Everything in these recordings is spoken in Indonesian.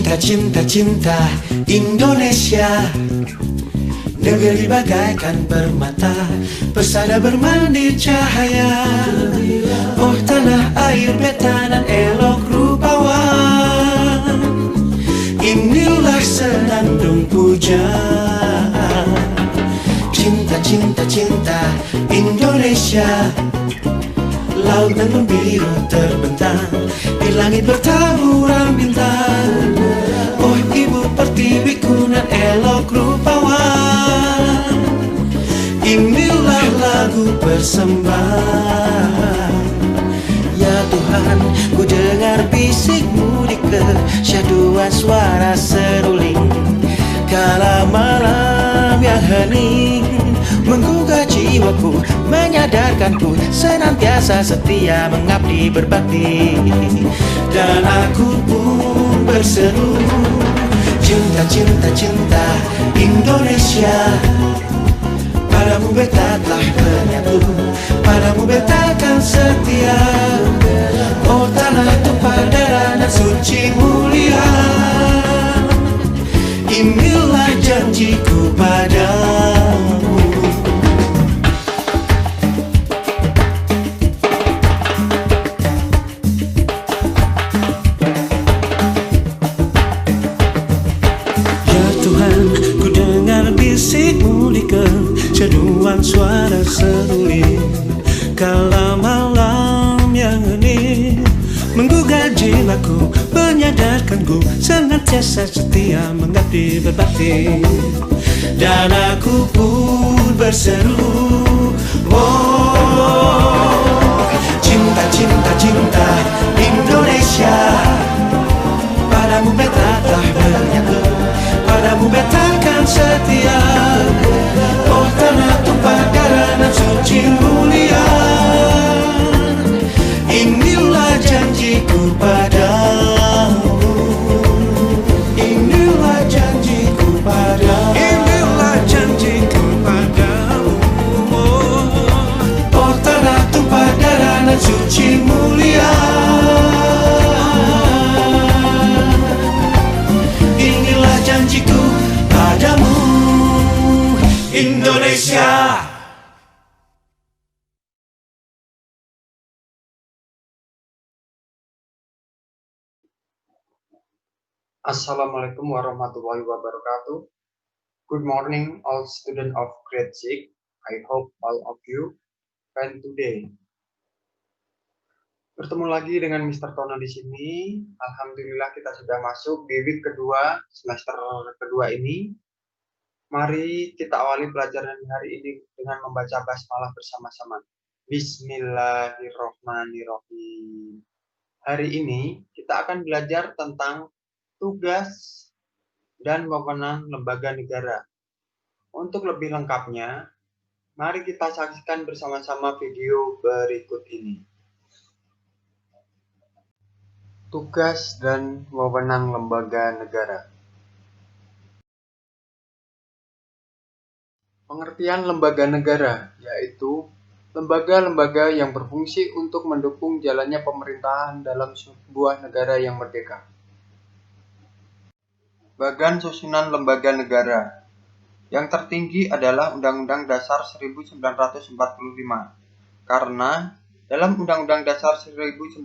Cinta, cinta, cinta Indonesia, negeri bagaikan permata, persada bermandi cahaya. Oh tanah air betanan elok rupawan, inilah senandung puja. Cinta, cinta, cinta Indonesia, laut dan biru terbentang, di langit bertaburan bintang. Oh ibu pertiwiku nan elok rupawan, inilah lagu persembahan. Ya Tuhan, ku dengar bisikmu di kesyahduan suara seruling, kala malam yang hening menggugah jiwaku, menyadarkanku senantiasa setia mengabdi berbakti. Dan aku pun berseru, cinta, cinta, cinta Indonesia, padamu beta telah menyatu, padamu beta akan setia. Oh tanah tumpah darah dan suci mulia, inilah janjiku padamu. Ya Tuhan, ku dengar bisikmu di kesyahduan suara seruling, kala malam yang hening menggugah jiwaku, menyadarkanku senantiasa setia mengabdi berbakti. Dan aku pun berseru, oh cinta, cinta, cinta Indonesia, padamu beta telah menyatu, padamu beta akan setia. Oh tanah tumpah darah dan suci mulia, inilah janjiku padamu, inilah janjiku padamu, inilah janjiku padamu. Oh tanah tumpah darah dan suci mulia, inilah janjiku padamu, Indonesia. Assalamualaikum warahmatullahi wabarakatuh. Good morning, all students of grade 6. I hope all of you fine today. Bertemu lagi dengan Mr. Tono di sini. Alhamdulillah kita sudah masuk di week kedua semester kedua ini. Mari kita awali pelajaran hari ini dengan membaca basmalah bersama-sama. Bismillahirrohmanirrohim. Hari ini kita akan belajar tentang tugas dan wewenang lembaga negara. Untuk lebih lengkapnya, mari kita saksikan bersama-sama video berikut ini. Tugas dan wewenang lembaga negara. Pengertian lembaga negara yaitu lembaga-lembaga yang berfungsi untuk mendukung jalannya pemerintahan dalam sebuah negara yang merdeka. Bagan susunan lembaga negara. Yang tertinggi adalah Undang-Undang Dasar 1945. Karena dalam Undang-Undang Dasar 1945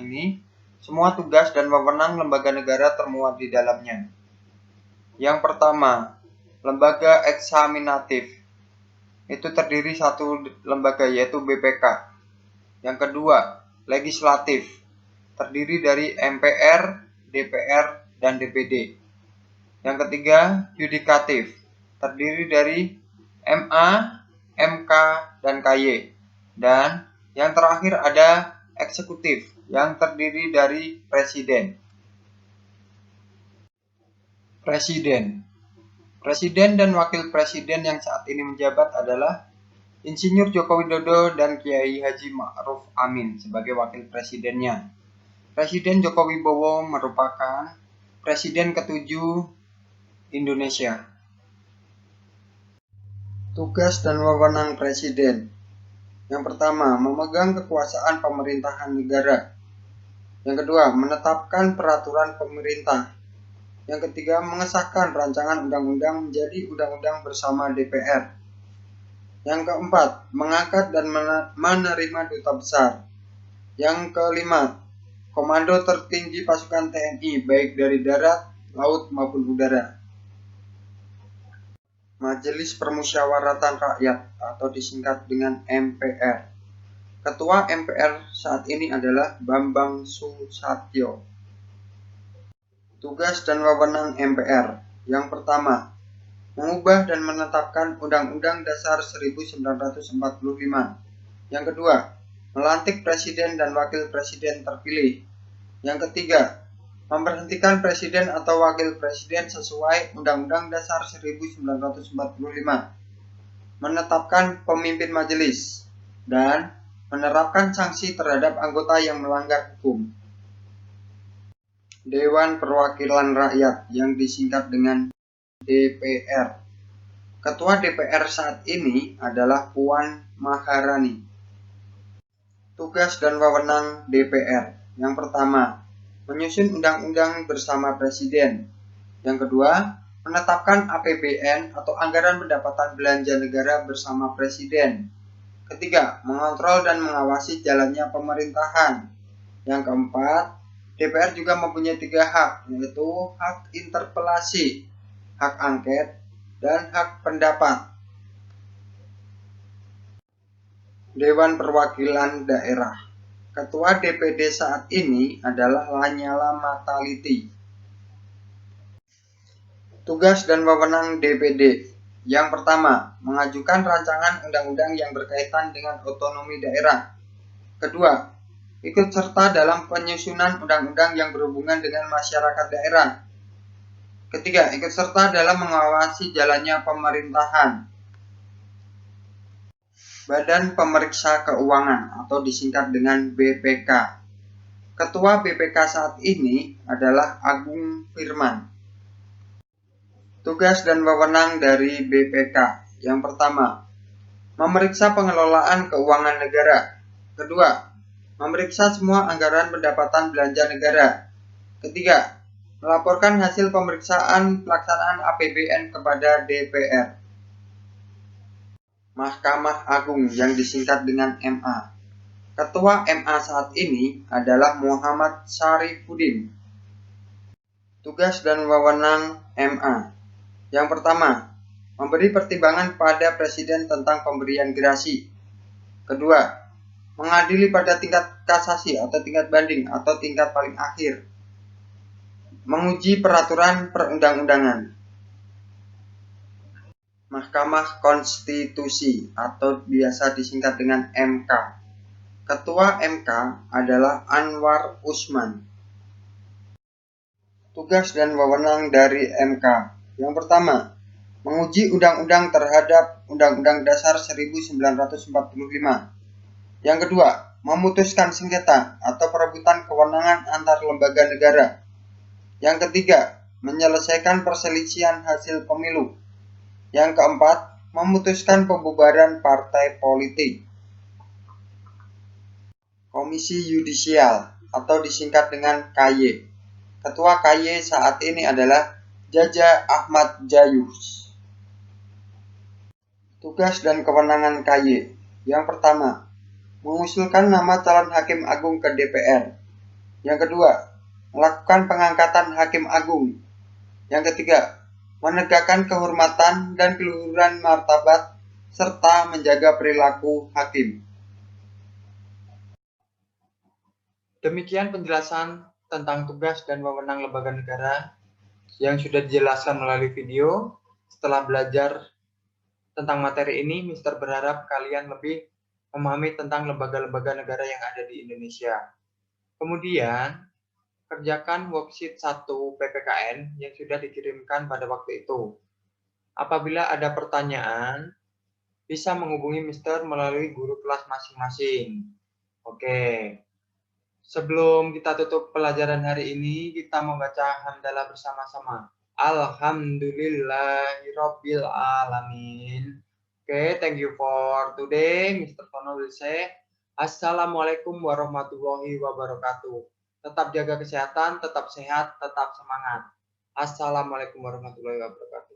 ini, semua tugas dan wewenang lembaga negara termuat di dalamnya. Yang pertama, lembaga eksaminatif. Itu terdiri satu lembaga yaitu BPK. Yang kedua, legislatif. Terdiri dari MPR, DPR, dan DPD. Yang ketiga, yudikatif, terdiri dari MA, MK, dan KY. Dan yang terakhir ada eksekutif, yang terdiri dari presiden. Presiden dan wakil presiden yang saat ini menjabat adalah Insinyur Joko Widodo dan Kiai Haji Ma'ruf Amin sebagai wakil presidennya. Presiden Joko Wibowo merupakan presiden ke-7 Indonesia. Tugas dan wewenang presiden. Yang pertama, memegang kekuasaan pemerintahan negara. Yang kedua, menetapkan peraturan pemerintah. Yang ketiga, mengesahkan rancangan undang-undang menjadi undang-undang bersama DPR. Yang keempat, mengangkat dan menerima duta besar. Yang kelima, komando tertinggi pasukan TNI baik dari darat, laut maupun udara. Majelis Permusyawaratan Rakyat atau disingkat dengan MPR. Ketua MPR saat ini adalah Bambang Susatyo. Tugas dan wewenang MPR. Yang pertama, mengubah dan menetapkan Undang-Undang Dasar 1945. Yang kedua, melantik presiden dan wakil presiden terpilih. Yang ketiga, memberhentikan presiden atau wakil presiden sesuai Undang-Undang Dasar 1945. Menetapkan pemimpin majelis dan menerapkan sanksi terhadap anggota yang melanggar hukum. Dewan Perwakilan Rakyat yang disingkat dengan DPR. Ketua DPR saat ini adalah Puan Maharani. Tugas dan wewenang DPR. Yang pertama, menyusun undang-undang bersama presiden. Yang kedua, menetapkan APBN atau anggaran pendapatan belanja negara bersama presiden. Ketiga, mengontrol dan mengawasi jalannya pemerintahan. Yang keempat, DPR juga mempunyai 3 hak, yaitu hak interpelasi, hak angket, dan hak pendapat. Dewan Perwakilan Daerah. Ketua DPD saat ini adalah Lanyala Mataliti. Tugas dan wewenang DPD. Yang pertama, mengajukan rancangan undang-undang yang berkaitan dengan otonomi daerah. Kedua, ikut serta dalam penyusunan undang-undang yang berhubungan dengan masyarakat daerah. Ketiga, ikut serta dalam mengawasi jalannya pemerintahan. Badan Pemeriksa Keuangan atau disingkat dengan BPK. Ketua BPK saat ini adalah Agung Firman. Tugas dan wewenang dari BPK. Yang pertama, memeriksa pengelolaan keuangan negara. Kedua, memeriksa semua anggaran pendapatan belanja negara. Ketiga, melaporkan hasil pemeriksaan pelaksanaan APBN kepada DPR. Mahkamah Agung yang disingkat dengan MA. Ketua MA saat ini adalah Muhammad Syarifuddin. Tugas dan wewenang MA. Yang pertama, memberi pertimbangan pada presiden tentang pemberian gerasi. Kedua, mengadili pada tingkat kasasi atau tingkat banding atau tingkat paling akhir. Menguji peraturan perundang-undangan. Mahkamah Konstitusi atau biasa disingkat dengan MK. Ketua MK adalah Anwar Usman. Tugas dan wewenang dari MK. Yang pertama, menguji undang-undang terhadap Undang-Undang Dasar 1945. Yang kedua, memutuskan sengketa atau perebutan kewenangan antar lembaga negara. Yang ketiga, menyelesaikan perselisihan hasil pemilu. Yang keempat, memutuskan pembubaran partai politik. Komisi Yudisial atau disingkat dengan KY. Ketua KY saat ini adalah Jaja Ahmad Jayus. Tugas dan kewenangan KY. Yang pertama, mengusulkan nama calon hakim agung ke DPR. Yang kedua, melakukan pengangkatan hakim agung. Yang ketiga, menegakkan kehormatan dan keluhuran martabat serta menjaga perilaku hakim. Demikian penjelasan tentang tugas dan wewenang lembaga negara yang sudah dijelaskan melalui video. Setelah belajar tentang materi ini, Mister berharap kalian lebih memahami tentang lembaga-lembaga negara yang ada di Indonesia. Kemudian, kerjakan worksheet 1 PPKN yang sudah dikirimkan pada waktu itu. Apabila ada pertanyaan, bisa menghubungi Mister melalui guru kelas masing-masing. Oke. Sebelum kita tutup pelajaran hari ini, kita membaca hamdalah bersama-sama. Alhamdulillahirabbil alamin. Okay, thank you for today. Mr. Tono will say, Assalamualaikum warahmatullahi wabarakatuh. Tetap jaga kesehatan, tetap sehat, tetap semangat. Assalamualaikum warahmatullahi wabarakatuh.